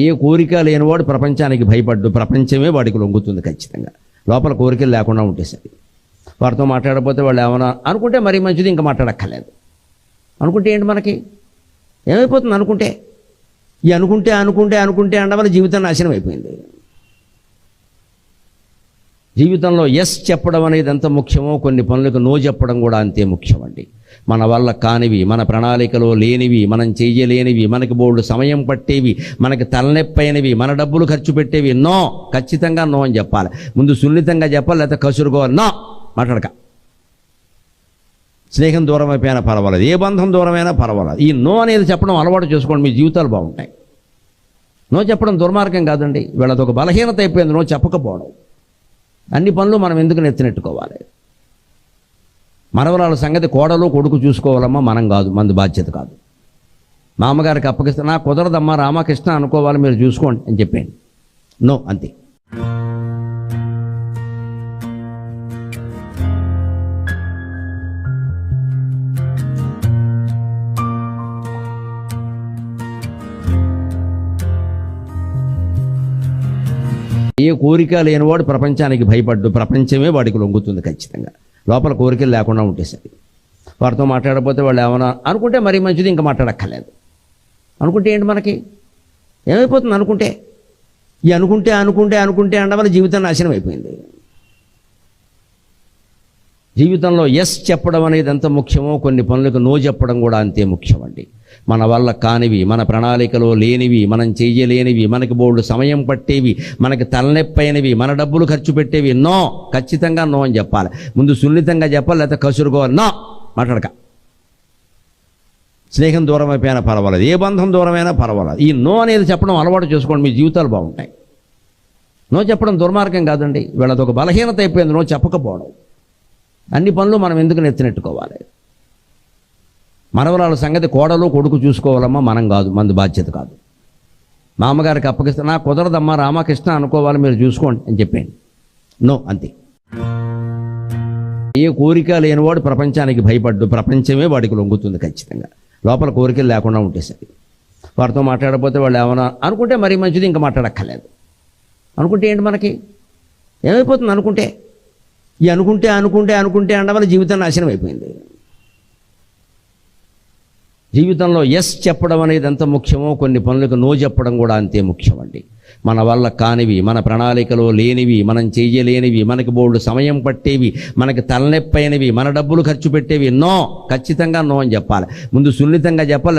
ఏ కోరిక లేనివాడు ప్రపంచానికి భయపడ్డు, ప్రపంచమే వాడికి లొంగుతుంది ఖచ్చితంగా. లోపల కోరికలు లేకుండా ఉంటే సరి. వారితో మాట్లాడకపోతే వాళ్ళు ఏమైనా అనుకుంటే మరీ మంచిది, ఇంకా మాట్లాడక్కర్లేదు. అనుకుంటే ఏంటి మనకి ఏమైపోతుంది? అనుకుంటే ఈ అనుకుంటే అనుకుంటే అనుకుంటే అనడం వల్ల జీవితం నాశనం అయిపోయింది. జీవితంలో ఎస్ చెప్పడం అనేది ఎంత ముఖ్యమో కొన్ని పనులకు నో చెప్పడం కూడా అంతే ముఖ్యమండి. మన వల్ల కానివి, మన ప్రణాళికలో లేనివి, మనం చేయలేనివి, మనకి బోల్డు సమయం పట్టేవి, మనకి తలనొప్పైనవి, మన డబ్బులు ఖర్చు పెట్టేవి నో, ఖచ్చితంగా నో అని చెప్పాలి. ముందు సున్నితంగా చెప్పాలి, లేకపోతే కసురుకోవాలి. నో మాట్లాడక. స్నేహం దూరం అయిపోయినా పర్వాలేదు, ఏ బంధం దూరమైనా పర్వాలేదు. ఈ నో అనేది చెప్పడం అలవాటు చేసుకోండి, మీ జీవితాలు బాగుంటాయి. నో చెప్పడం దుర్మార్గం కాదండి, వీళ్ళది ఒక బలహీనత అయిపోయింది నో చెప్పకపోవడం. అన్ని పనులు మనం ఎందుకు నెత్తినెట్టుకోవాలి? మనవరాల సంగతి కోడలు కొడుకు చూసుకోవాలమ్మా, మనం కాదు, మనది బాధ్యత కాదు. మామగారికి అప్పగిస్తే నా కుదరదమ్మా రామకృష్ణ అనుకోవాలి, మీరు చూసుకోండి అని చెప్పండి. నో, అంతే. ఏ కోరిక లేనివాడు ప్రపంచానికి భయపడ్డు, ప్రపంచమే వాడికి లొంగుతుంది ఖచ్చితంగా. లోపల కోరికలు లేకుండా ఉంటే సరి. వారితో మాట్లాడకపోతే వాళ్ళు ఏమైనా అనుకుంటే మరీ మంచిది, ఇంకా మాట్లాడక్కర్లేదు. అనుకుంటే ఏంటి మనకి ఏమైపోతుంది? అనుకుంటే ఈ అనుకుంటే అనుకుంటే అనుకుంటే అనడం వల్ల జీవితం నాశనం అయిపోయింది. జీవితంలో ఎస్ చెప్పడం అనేది ఎంత ముఖ్యమో కొన్ని పనులకు నో చెప్పడం కూడా అంతే ముఖ్యమండి. మన వల్ల కానివి, మన ప్రణాళికలో లేనివి, మనం చేయలేనివి, మనకి బోల్డు సమయం పట్టేవి, మనకి తలనొప్పైనవి, మన డబ్బులు ఖర్చు పెట్టేవి నో, ఖచ్చితంగా నో అని చెప్పాలి. ముందు సున్నితంగా చెప్పాలి, లేకపోతే కసురుకోవాలి. నో మాట్లాడక. స్నేహం దూరం అయిపోయినా పర్వాలేదు, ఏ బంధం దూరమైనా పర్వాలేదు. ఈ నో అనేది చెప్పడం అలవాటు చేసుకోండి, మీ జీవితాలు బాగుంటాయి. నో చెప్పడం దుర్మార్గం కాదండి, వీళ్ళది ఒక బలహీనత అయిపోయింది నో చెప్పకపోవడం. అన్ని పనులు మనం ఎందుకు నెత్తినెట్టుకోవాలి? మనవరాల సంగతి కోడలు కొడుకు చూసుకోవాలమ్మా, మనం కాదు, మనది బాధ్యత కాదు. మామగారికి అప్పగిస్తే నా కుదరదమ్మా రామకృష్ణ అనుకోవాలి, మీరు చూసుకోండి అని చెప్పండి. నో, అంతే. ఏ కోరిక లేనివాడు ప్రపంచానికి భయపడ్డు, ప్రపంచమే వాడికి లొంగుతుంది ఖచ్చితంగా. లోపల కోరికలు లేకుండా ఉంటే సరి. వారితో మాట్లాడకపోతే వాళ్ళు ఏమైనా అనుకుంటే మరీ మంచిది, ఇంకా మాట్లాడక్కర్లేదు. అనుకుంటే ఏంటి మనకి ఏమైపోతుంది? అనుకుంటే ఈ అనుకుంటే అనుకుంటే అనుకుంటే అనడం వల్ల జీవితం నాశనం అయిపోయింది. జీవితంలో ఎస్ చెప్పడం అనేది ఎంత ముఖ్యమో కొన్ని పనులకు నో చెప్పడం కూడా అంతే ముఖ్యమండి. మన వల్ల కానివి, మన ప్రణాళికలో లేనివి, మనం చేయలేనివి, మనకి బోల్డు సమయం పట్టేవి, మనకి తలనొప్పైనవి, మన డబ్బులు ఖర్చు పెట్టేవి నో, ఖచ్చితంగా నో అని చెప్పాలి. ముందు సున్నితంగా చెప్పాలి.